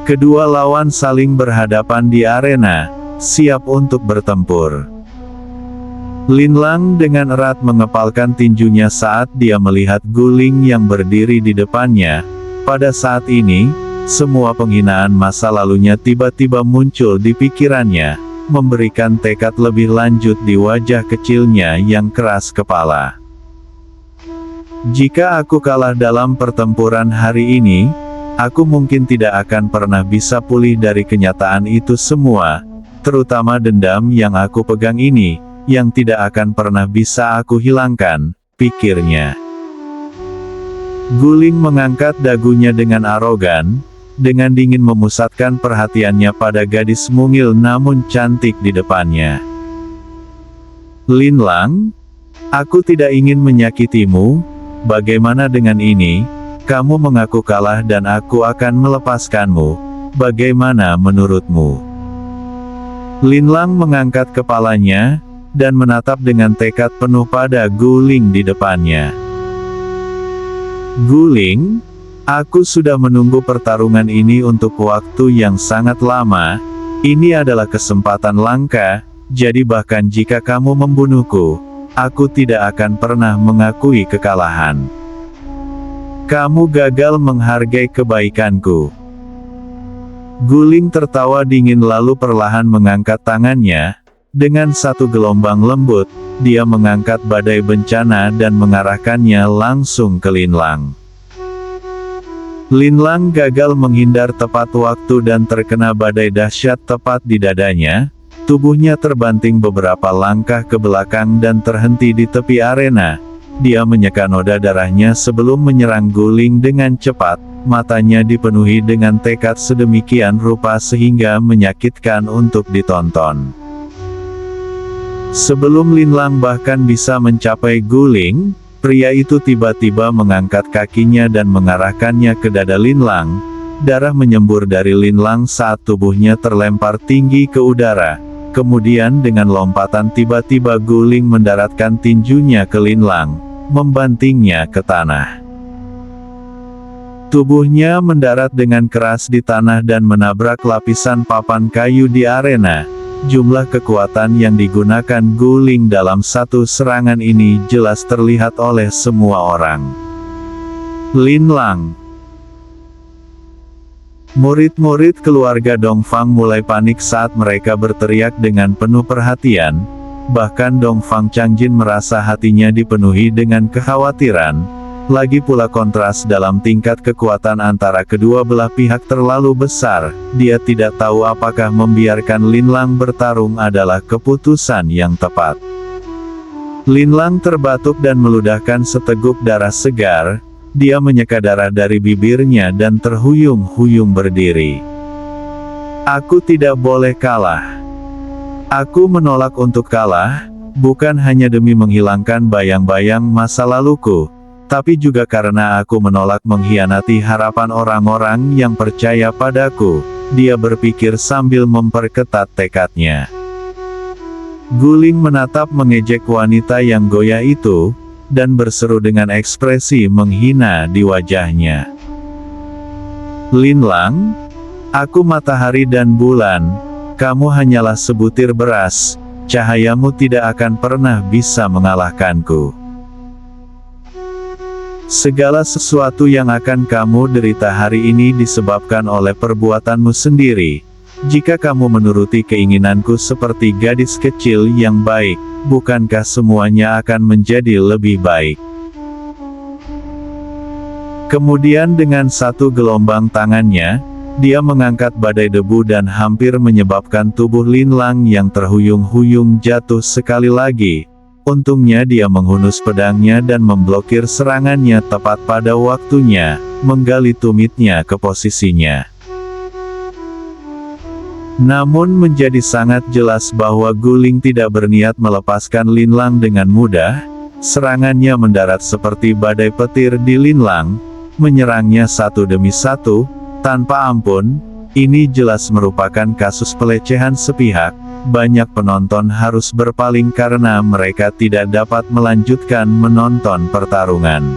Kedua lawan saling berhadapan di arena, siap untuk bertempur. Linlang dengan erat mengepalkan tinjunya saat dia melihat Guling yang berdiri di depannya. Pada saat ini, semua penghinaan masa lalunya tiba-tiba muncul di pikirannya, memberikan tekad lebih lanjut di wajah kecilnya yang keras kepala. Jika aku kalah dalam pertempuran hari ini, aku mungkin tidak akan pernah bisa pulih dari kenyataan itu semua, terutama dendam yang aku pegang ini, yang tidak akan pernah bisa aku hilangkan, pikirnya. Guling mengangkat dagunya dengan arogan, dengan dingin memusatkan perhatiannya pada gadis mungil namun cantik di depannya. Linlang, aku tidak ingin menyakitimu, bagaimana dengan ini? Kamu mengaku kalah dan aku akan melepaskanmu, bagaimana menurutmu? Linlang mengangkat kepalanya, dan menatap dengan tekad penuh pada Guling di depannya. Guling, aku sudah menunggu pertarungan ini untuk waktu yang sangat lama, ini adalah kesempatan langka, jadi bahkan jika kamu membunuhku, aku tidak akan pernah mengakui kekalahan. Kamu gagal menghargai kebaikanku. Guling tertawa dingin lalu perlahan mengangkat tangannya. Dengan satu gelombang lembut, dia mengangkat badai bencana dan mengarahkannya langsung ke Linlang. Linlang gagal menghindar tepat waktu dan terkena badai dahsyat tepat di dadanya. Tubuhnya terbanting beberapa langkah ke belakang dan terhenti di tepi arena. Dia menyeka noda darahnya sebelum menyerang Guling dengan cepat, matanya dipenuhi dengan tekad sedemikian rupa sehingga menyakitkan untuk ditonton. Sebelum Linlang bahkan bisa mencapai Guling, pria itu tiba-tiba mengangkat kakinya dan mengarahkannya ke dada Linlang. Darah menyembur dari Linlang saat tubuhnya terlempar tinggi ke udara. Kemudian dengan lompatan tiba-tiba Guling mendaratkan tinjunya ke Linlang, membantingnya ke tanah. Tubuhnya mendarat dengan keras di tanah dan menabrak lapisan papan kayu di arena. Jumlah kekuatan yang digunakan Guling dalam satu serangan ini jelas terlihat oleh semua orang. Linlang. Murid-murid keluarga Dongfang mulai panik saat mereka berteriak dengan penuh perhatian. Bahkan Dongfang Changjin merasa hatinya dipenuhi dengan kekhawatiran. Lagi pula kontras dalam tingkat kekuatan antara kedua belah pihak terlalu besar, dia tidak tahu apakah membiarkan Linlang bertarung adalah keputusan yang tepat. Linlang terbatuk dan meludahkan seteguk darah segar, dia menyeka darah dari bibirnya dan terhuyung-huyung berdiri. Aku tidak boleh kalah. Aku menolak untuk kalah, bukan hanya demi menghilangkan bayang-bayang masa laluku, tapi juga karena aku menolak mengkhianati harapan orang-orang yang percaya padaku, dia berpikir sambil memperketat tekadnya. Guling menatap mengejek wanita yang goyah itu, dan berseru dengan ekspresi menghina di wajahnya. Linlang, aku matahari dan bulan, kamu hanyalah sebutir beras, cahayamu tidak akan pernah bisa mengalahkanku. Segala sesuatu yang akan kamu derita hari ini disebabkan oleh perbuatanmu sendiri. Jika kamu menuruti keinginanku seperti gadis kecil yang baik, bukankah semuanya akan menjadi lebih baik? Kemudian dengan satu gelombang tangannya, dia mengangkat badai debu dan hampir menyebabkan tubuh Linlang yang terhuyung-huyung jatuh sekali lagi. Untungnya dia menghunus pedangnya dan memblokir serangannya tepat pada waktunya, menggali tumitnya ke posisinya. Namun menjadi sangat jelas bahwa Guling tidak berniat melepaskan Linlang dengan mudah. Serangannya mendarat seperti badai petir di Linlang, menyerangnya satu demi satu, tanpa ampun. Ini jelas merupakan kasus pelecehan sepihak. Banyak penonton harus berpaling karena mereka tidak dapat melanjutkan menonton pertarungan.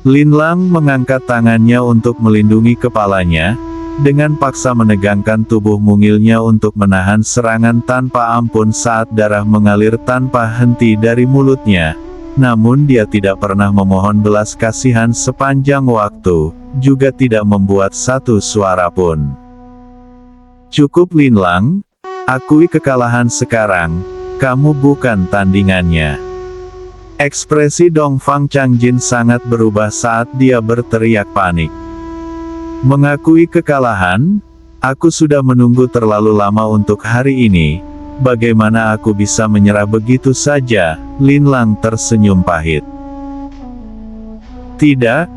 Linlang mengangkat tangannya untuk melindungi kepalanya, dengan paksa menegangkan tubuh mungilnya untuk menahan serangan tanpa ampun saat darah mengalir tanpa henti dari mulutnya. Namun dia tidak pernah memohon belas kasihan sepanjang waktu, juga tidak membuat satu suara pun. Cukup Linlang, akui kekalahan sekarang, kamu bukan tandingannya. Ekspresi Dongfang Changjin sangat berubah saat dia berteriak panik. Mengakui kekalahan? Aku sudah menunggu terlalu lama untuk hari ini. Bagaimana aku bisa menyerah begitu saja? Linlang tersenyum pahit. Tidak,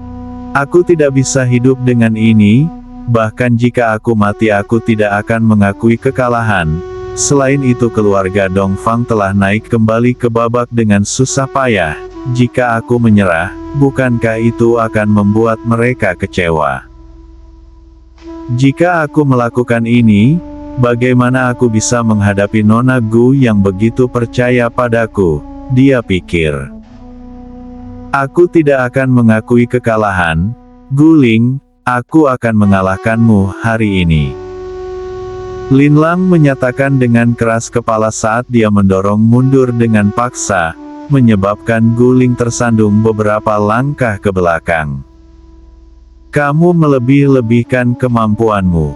aku tidak bisa hidup dengan ini. Bahkan jika aku mati aku tidak akan mengakui kekalahan. Selain itu keluarga Dongfang telah naik kembali ke babak dengan susah payah. Jika aku menyerah, bukankah itu akan membuat mereka kecewa? Jika aku melakukan ini, bagaimana aku bisa menghadapi Nona Gu yang begitu percaya padaku? Dia pikir. Aku tidak akan mengakui kekalahan. Guling, aku akan mengalahkanmu hari ini. Linlang menyatakan dengan keras kepala saat dia mendorong mundur dengan paksa, menyebabkan Guling tersandung beberapa langkah ke belakang. Kamu melebih-lebihkan kemampuanmu.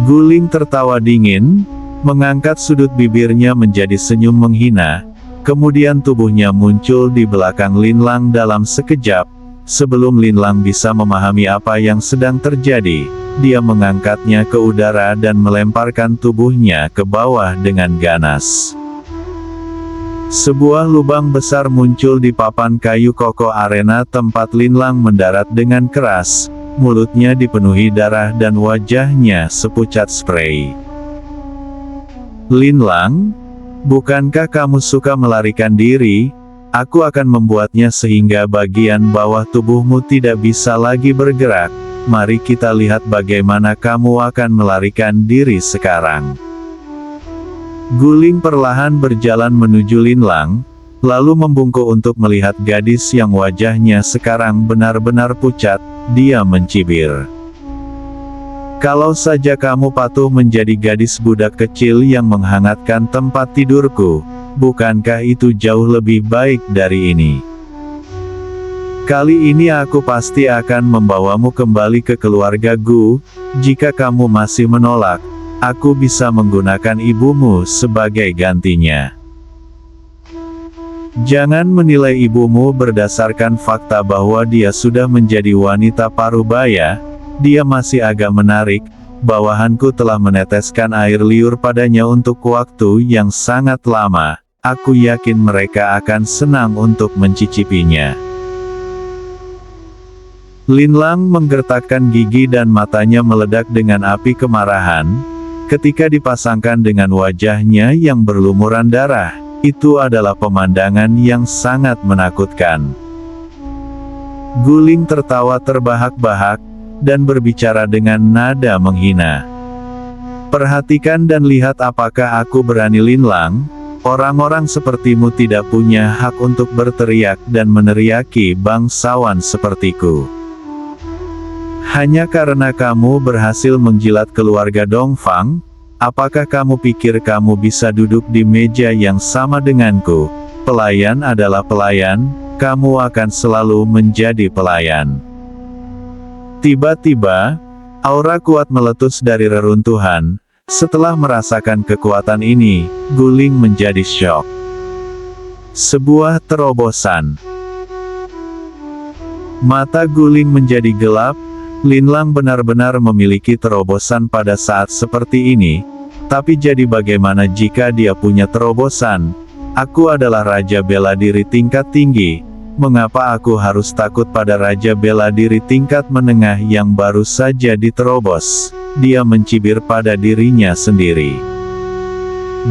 Guling tertawa dingin, mengangkat sudut bibirnya menjadi senyum menghina, kemudian tubuhnya muncul di belakang Linlang dalam sekejap. Sebelum Linlang bisa memahami apa yang sedang terjadi, dia mengangkatnya ke udara dan melemparkan tubuhnya ke bawah dengan ganas. Sebuah lubang besar muncul di papan kayu kokoh arena tempat Linlang mendarat dengan keras, mulutnya dipenuhi darah dan wajahnya sepucat spray. Linlang, bukankah kamu suka melarikan diri? Aku akan membuatnya sehingga bagian bawah tubuhmu tidak bisa lagi bergerak. Mari kita lihat bagaimana kamu akan melarikan diri sekarang. Guling perlahan berjalan menuju Linlang, lalu membungkuk untuk melihat gadis yang wajahnya sekarang benar-benar pucat. Dia mencibir. Kalau saja kamu patuh menjadi gadis budak kecil yang menghangatkan tempat tidurku, bukankah itu jauh lebih baik dari ini? Kali ini aku pasti akan membawamu kembali ke keluarga Gu. Jika kamu masih menolak, aku bisa menggunakan ibumu sebagai gantinya. Jangan menilai ibumu berdasarkan fakta bahwa dia sudah menjadi wanita parubaya. Dia masih agak menarik. Bawahanku telah meneteskan air liur padanya untuk waktu yang sangat lama. Aku yakin mereka akan senang untuk mencicipinya. Linlang menggertakkan gigi dan matanya meledak dengan api kemarahan. Ketika dipasangkan dengan wajahnya yang berlumuran darah, itu adalah pemandangan yang sangat menakutkan. Guling tertawa terbahak-bahak, dan berbicara dengan nada menghina. Perhatikan dan lihat apakah aku berani Linlang. Orang-orang sepertimu tidak punya hak untuk berteriak dan meneriaki bangsawan sepertiku. Hanya karena kamu berhasil menjilat keluarga Dongfang, apakah kamu pikir kamu bisa duduk di meja yang sama denganku? Pelayan adalah pelayan, kamu akan selalu menjadi pelayan. Tiba-tiba, aura kuat meletus dari reruntuhan. Setelah merasakan kekuatan ini, Guling menjadi syok. Sebuah terobosan. Mata Guling menjadi gelap. Linlang benar-benar memiliki terobosan pada saat seperti ini. Tapi jadi bagaimana jika dia punya terobosan? Aku adalah Raja Bela Diri tingkat tinggi. Mengapa aku harus takut pada Raja Bela Diri tingkat menengah yang baru saja diterobos? Dia mencibir pada dirinya sendiri.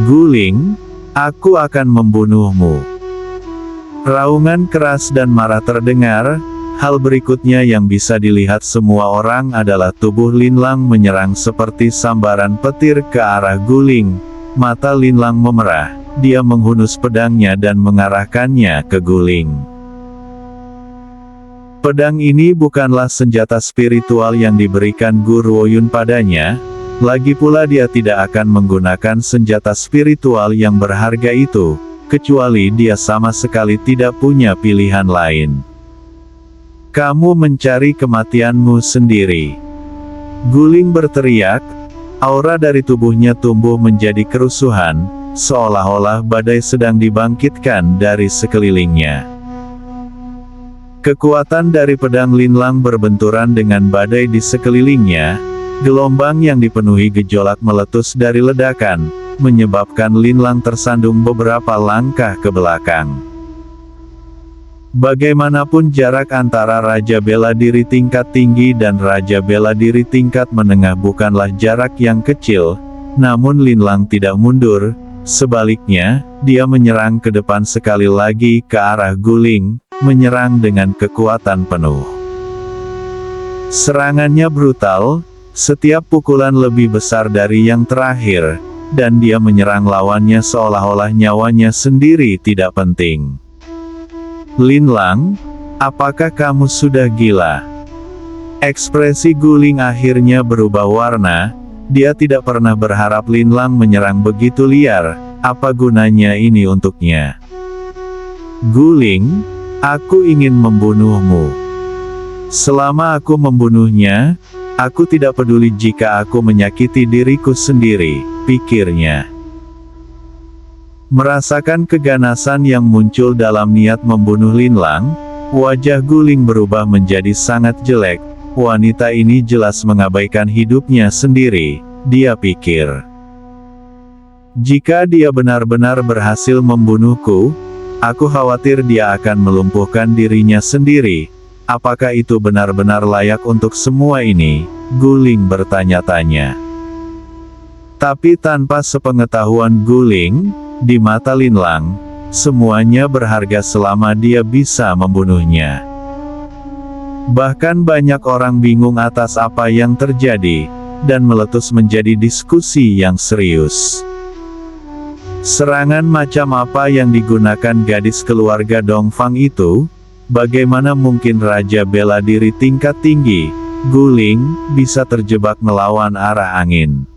Guling, aku akan membunuhmu. Raungan keras dan marah terdengar. Hal berikutnya yang bisa dilihat semua orang adalah tubuh Linlang menyerang seperti sambaran petir ke arah Guling. Mata Linlang memerah. Dia menghunus pedangnya dan mengarahkannya ke Guling. Pedang ini bukanlah senjata spiritual yang diberikan Guru Woyun padanya, lagi pula dia tidak akan menggunakan senjata spiritual yang berharga itu, kecuali dia sama sekali tidak punya pilihan lain. Kamu mencari kematianmu sendiri. Guling berteriak, aura dari tubuhnya tumbuh menjadi kerusuhan, seolah-olah badai sedang dibangkitkan dari sekelilingnya. Kekuatan dari pedang Linlang berbenturan dengan badai di sekelilingnya, gelombang yang dipenuhi gejolak meletus dari ledakan, menyebabkan Linlang tersandung beberapa langkah ke belakang. Bagaimanapun jarak antara Raja Bela Diri tingkat tinggi dan Raja Bela Diri tingkat menengah bukanlah jarak yang kecil, namun Linlang tidak mundur, sebaliknya, dia menyerang ke depan sekali lagi ke arah Guling, menyerang dengan kekuatan penuh. Serangannya brutal, setiap pukulan lebih besar dari yang terakhir, dan dia menyerang lawannya seolah-olah nyawanya sendiri tidak penting. Linlang, apakah kamu sudah gila? Ekspresi Guling akhirnya berubah warna, dia tidak pernah berharap Linlang menyerang begitu liar, apa gunanya ini untuknya? Guling, aku ingin membunuhmu. Selama aku membunuhnya, aku tidak peduli jika aku menyakiti diriku sendiri, pikirnya. Merasakan keganasan yang muncul dalam niat membunuh Linlang, wajah Guling berubah menjadi sangat jelek. Wanita ini jelas mengabaikan hidupnya sendiri, dia pikir. Jika dia benar-benar berhasil membunuhku, aku khawatir dia akan melumpuhkan dirinya sendiri. Apakah itu benar-benar layak untuk semua ini? Guling bertanya-tanya. Tapi tanpa sepengetahuan Guling, di mata Linlang, semuanya berharga selama dia bisa membunuhnya. Bahkan banyak orang bingung atas apa yang terjadi, dan meletus menjadi diskusi yang serius. Serangan macam apa yang digunakan gadis keluarga Dongfang itu? Bagaimana mungkin Raja Bela Diri tingkat tinggi, Guling, bisa terjebak melawan arah angin?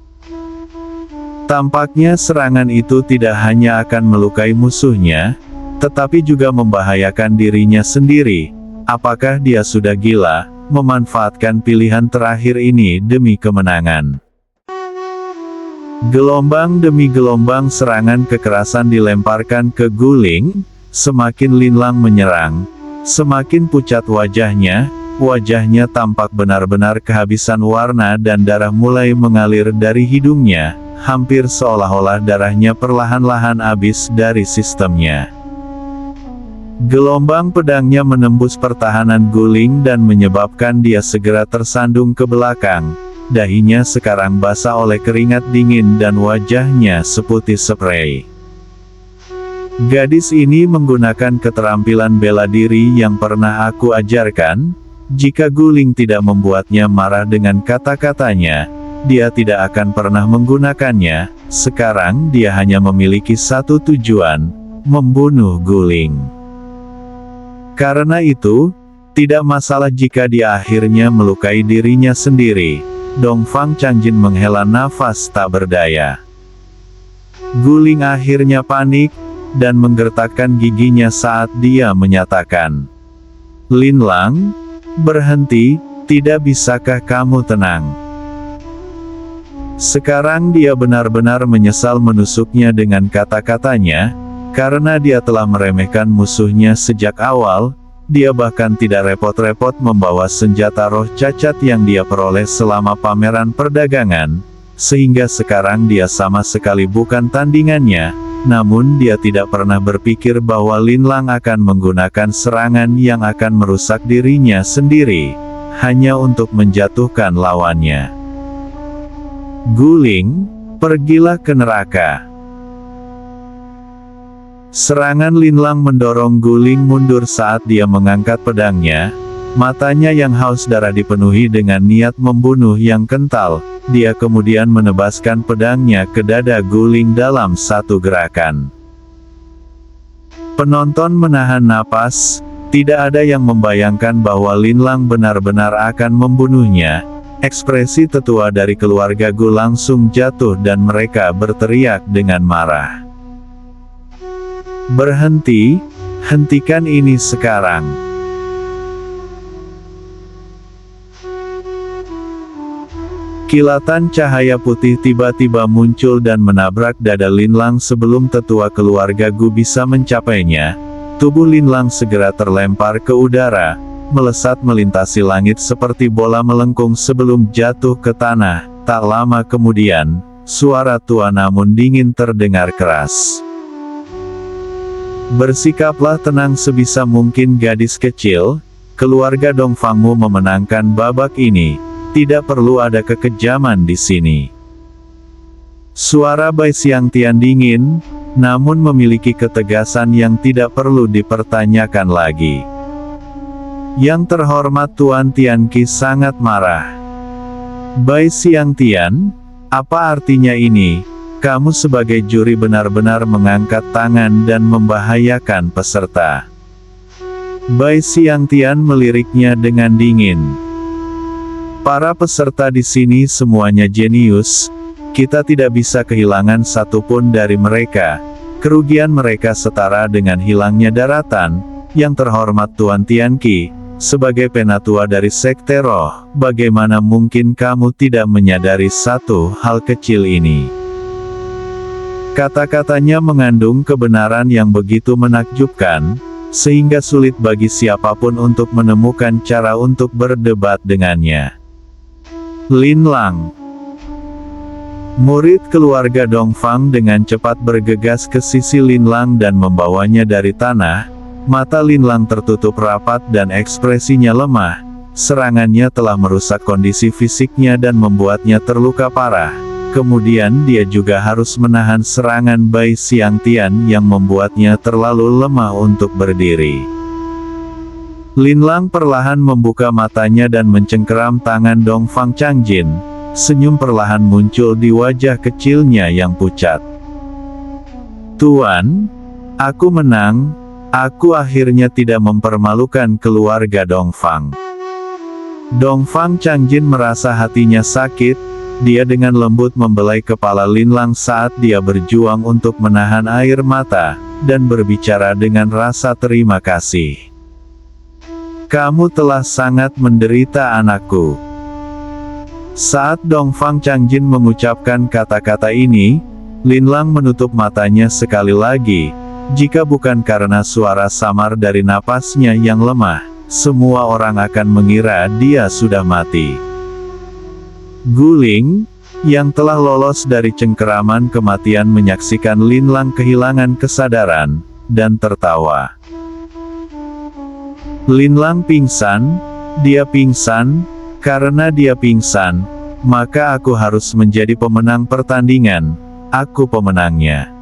Tampaknya serangan itu tidak hanya akan melukai musuhnya, tetapi juga membahayakan dirinya sendiri. Apakah dia sudah gila, memanfaatkan pilihan terakhir ini demi kemenangan? Gelombang demi gelombang serangan kekerasan dilemparkan ke Guling, semakin Linlang menyerang, semakin pucat wajahnya tampak benar-benar kehabisan warna dan darah mulai mengalir dari hidungnya, hampir seolah-olah darahnya perlahan-lahan habis dari sistemnya. Gelombang pedangnya menembus pertahanan Guling dan menyebabkan dia segera tersandung ke belakang. Dahinya sekarang basah oleh keringat dingin dan wajahnya seputih sprei. Gadis ini menggunakan keterampilan bela diri yang pernah aku ajarkan. Jika Guling tidak membuatnya marah dengan kata-katanya, dia tidak akan pernah menggunakannya. Sekarang dia hanya memiliki satu tujuan, membunuh Guling. Karena itu, tidak masalah jika dia akhirnya melukai dirinya sendiri. Dongfang Changjin menghela nafas tak berdaya. Guling akhirnya panik, dan menggertakkan giginya saat dia menyatakan, Linlang, berhenti, tidak bisakah kamu tenang? Sekarang dia benar-benar menyesal menusuknya dengan kata-katanya, karena dia telah meremehkan musuhnya sejak awal. Dia bahkan tidak repot-repot membawa senjata roh cacat yang dia peroleh selama pameran perdagangan, sehingga sekarang dia sama sekali bukan tandingannya. Namun dia tidak pernah berpikir bahwa Linlang akan menggunakan serangan yang akan merusak dirinya sendiri, hanya untuk menjatuhkan lawannya. Guling, pergilah ke neraka. Serangan Linlang mendorong Guling mundur saat dia mengangkat pedangnya. Matanya yang haus darah dipenuhi dengan niat membunuh yang kental. Dia kemudian menebaskan pedangnya ke dada Guling dalam satu gerakan. Penonton menahan napas, Tidak ada yang membayangkan bahwa Linlang benar-benar akan membunuhnya. Ekspresi tetua dari keluarga Gu langsung jatuh dan mereka berteriak dengan marah. "Berhenti, hentikan ini sekarang." Kilatan cahaya putih tiba-tiba muncul dan menabrak dada Linlang sebelum tetua keluarga Gu bisa mencapainya. Tubuh Linlang segera terlempar ke udara, melesat melintasi langit seperti bola melengkung sebelum jatuh ke tanah. Tak lama kemudian, suara tua namun dingin terdengar keras. "Bersikaplah tenang sebisa mungkin gadis kecil, keluarga Dongfangmu memenangkan babak ini, tidak perlu ada kekejaman di sini." Suara Bai Xiangtian dingin, namun memiliki ketegasan yang tidak perlu dipertanyakan lagi. "Yang terhormat Tuan Tianqi sangat marah." "Bai Xiangtian, apa artinya ini? Kamu sebagai juri benar-benar mengangkat tangan dan membahayakan peserta." Bai Xiangtian meliriknya dengan dingin. "Para peserta di sini semuanya jenius. Kita tidak bisa kehilangan satupun dari mereka. Kerugian mereka setara dengan hilangnya daratan. Yang terhormat Tuan Tianqi, sebagai penatua dari Sekte Roh, bagaimana mungkin kamu tidak menyadari satu hal kecil ini?" Kata-katanya mengandung kebenaran yang begitu menakjubkan, sehingga sulit bagi siapapun untuk menemukan cara untuk berdebat dengannya. Linlang, murid keluarga Dongfang, dengan cepat bergegas ke sisi Linlang dan membawanya dari tanah. Mata Linlang tertutup rapat dan ekspresinya lemah. Serangannya telah merusak kondisi fisiknya dan membuatnya terluka parah. Kemudian dia juga harus menahan serangan Bai Xiangtian yang membuatnya terlalu lemah untuk berdiri. Linlang perlahan membuka matanya dan mencengkeram tangan Dongfang Changjin. Senyum perlahan muncul di wajah kecilnya yang pucat. "Tuan, aku menang. Aku akhirnya tidak mempermalukan keluarga Dongfang." Dongfang Changjin merasa hatinya sakit. Dia dengan lembut membelai kepala Linlang saat dia berjuang untuk menahan air mata, dan berbicara dengan rasa terima kasih. "Kamu telah sangat menderita anakku." Saat Dongfang Changjin mengucapkan kata-kata ini, Linlang menutup matanya sekali lagi. Jika bukan karena suara samar dari napasnya yang lemah, semua orang akan mengira dia sudah mati. Guling, yang telah lolos dari cengkeraman kematian, menyaksikan Linlang kehilangan kesadaran, dan tertawa. "Linlang pingsan, dia pingsan, karena dia pingsan, maka aku harus menjadi pemenang pertandingan, aku pemenangnya."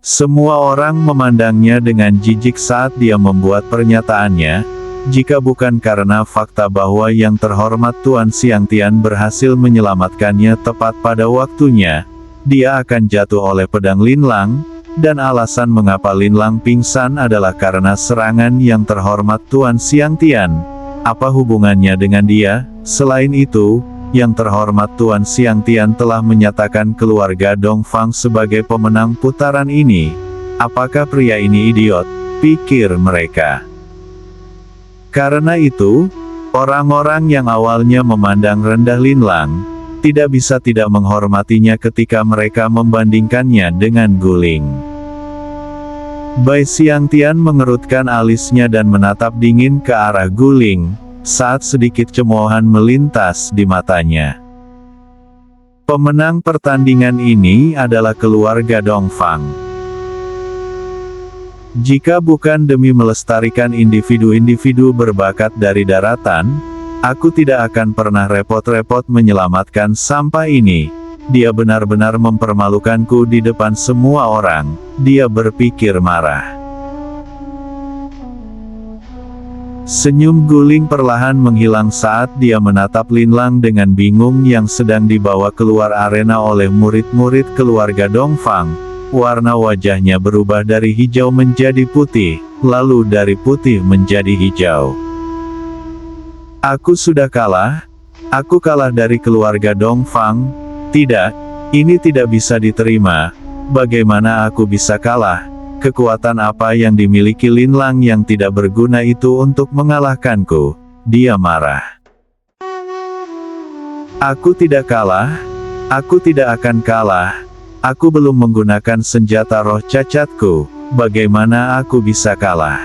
Semua orang memandangnya dengan jijik saat dia membuat pernyataannya. Jika bukan karena fakta bahwa yang terhormat Tuan Xiangtian berhasil menyelamatkannya tepat pada waktunya, dia akan jatuh oleh pedang Linlang, dan alasan mengapa Linlang pingsan adalah karena serangan yang terhormat Tuan Xiangtian. Apa hubungannya dengan dia? Selain itu, yang terhormat Tuan Xiangtian telah menyatakan keluarga Dongfang sebagai pemenang putaran ini. Apakah pria ini idiot? Pikir mereka. Karena itu, orang-orang yang awalnya memandang rendah Linlang, tidak bisa tidak menghormatinya ketika mereka membandingkannya dengan Guling. Bai Xiangtian mengerutkan alisnya dan menatap dingin ke arah Guling, saat sedikit cemoohan melintas di matanya. Pemenang pertandingan ini adalah keluarga Dongfang. Jika bukan demi melestarikan individu-individu berbakat dari daratan, aku tidak akan pernah repot-repot menyelamatkan sampah ini. Dia benar-benar mempermalukanku di depan semua orang, dia berpikir marah. Senyum Guling perlahan menghilang saat dia menatap Linlang dengan bingung yang sedang dibawa keluar arena oleh murid-murid keluarga Dongfang. warna wajahnya berubah dari hijau menjadi putih, lalu dari putih menjadi hijau. Aku sudah kalah? Aku kalah dari keluarga Dongfang? Tidak, ini tidak bisa diterima. Bagaimana aku bisa kalah? Kekuatan apa yang dimiliki Linlang yang tidak berguna itu untuk mengalahkanku? Dia marah. Aku tidak kalah. Aku tidak akan kalah. Aku belum menggunakan senjata roh cacatku. Bagaimana aku bisa kalah?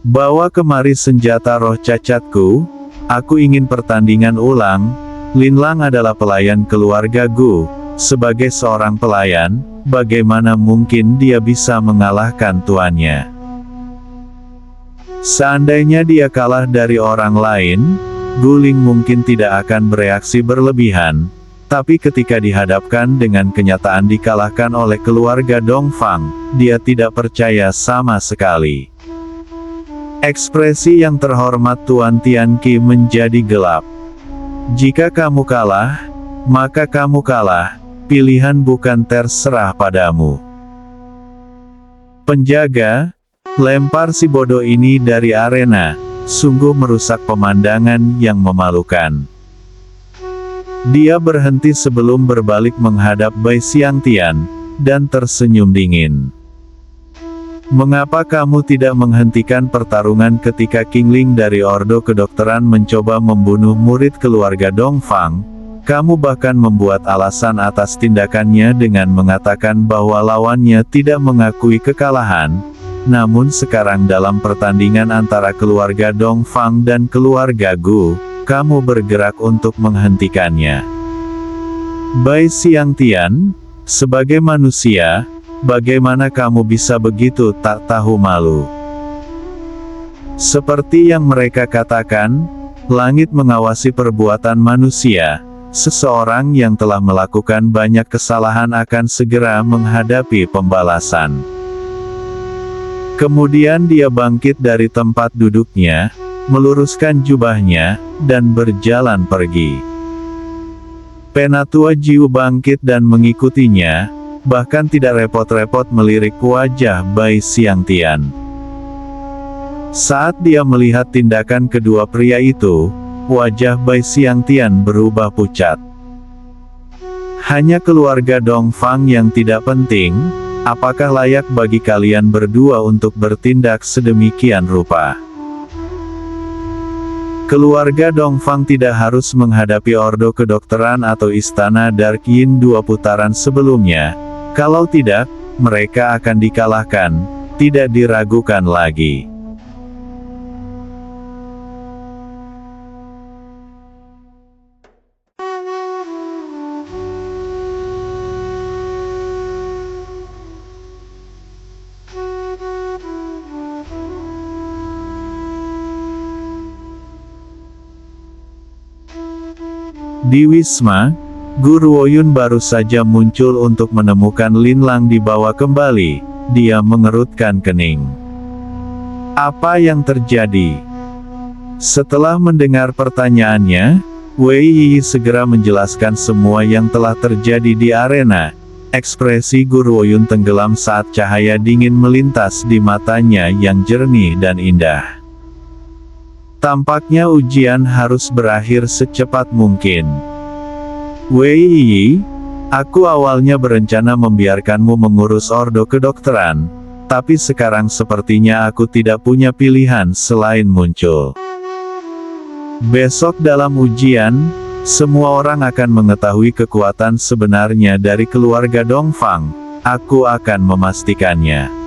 Bawa kemari senjata roh cacatku. Aku ingin pertandingan ulang. Linlang adalah pelayan keluarga Gu. Sebagai seorang pelayan, bagaimana mungkin dia bisa mengalahkan tuannya? Seandainya dia kalah dari orang lain, Guling mungkin tidak akan bereaksi berlebihan. Tapi ketika dihadapkan dengan kenyataan dikalahkan oleh keluarga Dongfang, dia tidak percaya sama sekali. Ekspresi yang terhormat Tuan Tianqi menjadi gelap. Jika kamu kalah, maka kamu kalah. Pilihan bukan terserah padamu. Penjaga, lempar si bodoh ini dari arena. Sungguh merusak pemandangan yang memalukan. Dia berhenti sebelum berbalik menghadap Bai Xiangtian, dan tersenyum dingin. Mengapa kamu tidak menghentikan pertarungan ketika Qingling dari Ordo Kedokteran mencoba membunuh murid keluarga Dongfang? Kamu bahkan membuat alasan atas tindakannya dengan mengatakan bahwa lawannya tidak mengakui kekalahan. Namun sekarang dalam pertandingan antara keluarga Dongfang dan keluarga Gu, kamu bergerak untuk menghentikannya. Bai Xiangtian, sebagai manusia, bagaimana kamu bisa begitu tak tahu malu? Seperti yang mereka katakan, langit mengawasi perbuatan manusia. Seseorang yang telah melakukan banyak kesalahan akan segera menghadapi pembalasan. Kemudian dia bangkit dari tempat duduknya, meluruskan jubahnya, dan berjalan pergi. Penatua Jiu bangkit dan mengikutinya, bahkan tidak repot-repot melirik wajah Bai Xiangtian. Saat dia melihat tindakan kedua pria itu, wajah Bai Xiangtian berubah pucat. Hanya keluarga Dongfang yang tidak penting. Apakah layak bagi kalian berdua untuk bertindak sedemikian rupa? Keluarga Dongfang tidak harus menghadapi Ordo Kedokteran atau Istana Dark Yin 2 putaran sebelumnya. Kalau tidak, mereka akan dikalahkan, tidak diragukan lagi. Di Wisma, Guru Woyun baru saja muncul untuk menemukan Linlang dibawa kembali. Dia mengerutkan kening. Apa yang terjadi? Setelah mendengar pertanyaannya, Wei Yi segera menjelaskan semua yang telah terjadi di arena. Ekspresi Guru Woyun tenggelam saat cahaya dingin melintas di matanya yang jernih dan indah. Tampaknya ujian harus berakhir secepat mungkin. Wei Yi, aku awalnya berencana membiarkanmu mengurus Ordo Kedokteran, tapi sekarang sepertinya aku tidak punya pilihan selain muncul. Besok dalam ujian, semua orang akan mengetahui kekuatan sebenarnya dari keluarga Dongfang. Aku akan memastikannya.